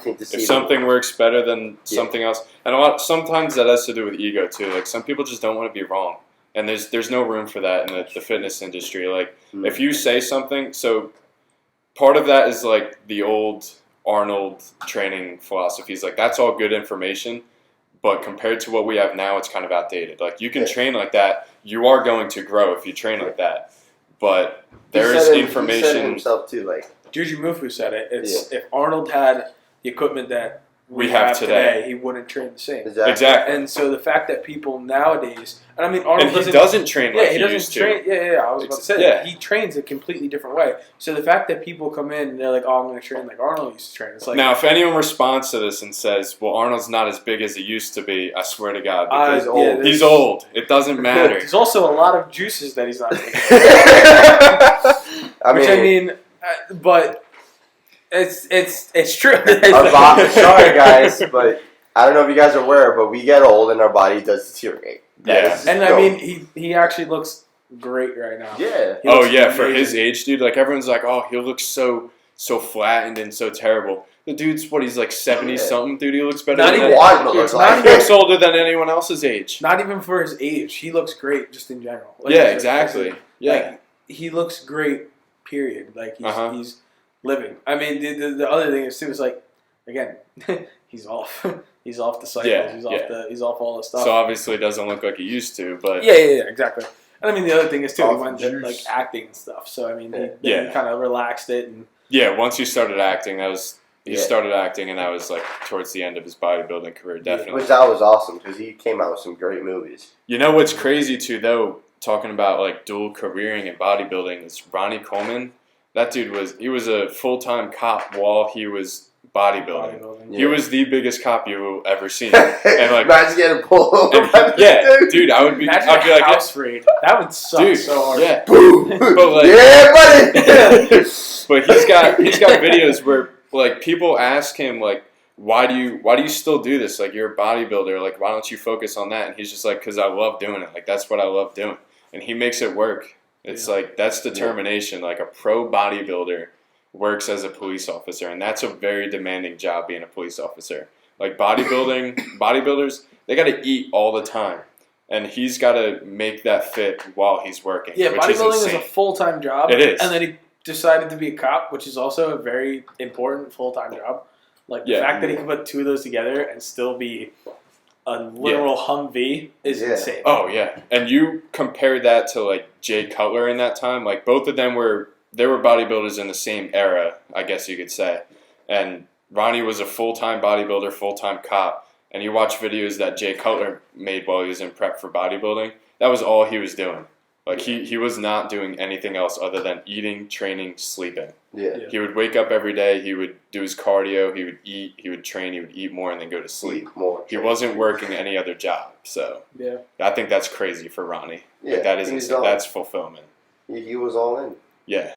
If something works better than something else, and sometimes that has to do with ego too. Like some people just don't want to be wrong, and there's no room for that in the fitness industry. Like if you say something, so part of that is like the old Arnold training philosophies. Like that's all good information, but compared to what we have now, it's kind of outdated. Like you can train like that, you are going to grow if you train like that, but there is information. He said it himself too, like Juju Mufu said it. It's if Arnold had the equipment that we have today, he wouldn't train the same. Exactly. And so the fact that people nowadays, and I mean, Arnold doesn't train like he used to. I was about to say that. He trains a completely different way. So the fact that people come in and they're like, "Oh, I'm going to train like Arnold used to train." It's like now, if anyone responds to this and says, "Well, Arnold's not as big as he used to be," I swear to God, because he's old. It doesn't matter. There's also a lot of juices that he's not taking. But. It's true. Sorry, guys, but I don't know if you guys are aware, but we get old and our body does deteriorate. I mean, he actually looks great right now. Yeah. Amazing. For his age, dude. Like everyone's like, oh, he looks so flattened and so terrible. The dude's he's like 70 something, dude. He looks better. He looks older than anyone else's age. Not even for his age, he looks great just in general. Like, exactly. Like, he looks great. Period. Like he's living. I mean, the other thing is too is like, again, he's off. He's off the cycles. He's off all the stuff. So obviously, it doesn't look like he used to. But exactly. And I mean, the other thing is too, he went to like acting and stuff. So I mean, he kind of relaxed it and. Yeah, once he started acting, he started acting, and that was like towards the end of his bodybuilding career, definitely. Which that was awesome because he came out with some great movies. You know what's crazy too, though, talking about like dual careering and bodybuilding is Ronnie Coleman. That dude was a full-time cop while he was bodybuilding. He was the biggest cop you've ever seen. And like, imagine getting pulled over. Dude, I'd be like house raid. That would suck so hard. Yeah, boom. But like, buddy. But he's got videos where like people ask him like, why do you still do this? Like you're a bodybuilder. Like why don't you focus on that? And he's just like, because I love doing it. Like that's what I love doing, and he makes it work. It's like that's determination. Like a pro bodybuilder works as a police officer, and that's a very demanding job being a police officer. Like bodybuilders, they got to eat all the time, and he's got to make that fit while he's working. Yeah, bodybuilding is a full-time job. It is, and then he decided to be a cop, which is also a very important full-time job. Like the fact that he can put two of those together and still be a literal Humvee is insane. Oh yeah, and you compare that to like Jay Cutler in that time. Like both of them were bodybuilders in the same era, I guess you could say. And Ronnie was a full-time bodybuilder, full-time cop. And you watch videos that Jay Cutler made while he was in prep for bodybuilding. That was all he was doing. Like he was not doing anything else other than eating, training, sleeping. Yeah. He would wake up every day. He would do his cardio. He would eat. He would train. He would eat more and then go to sleep. He wasn't working any other job. So I think that's crazy for Ronnie. Yeah, like that is insane. That's fulfillment. He was all in. Yeah.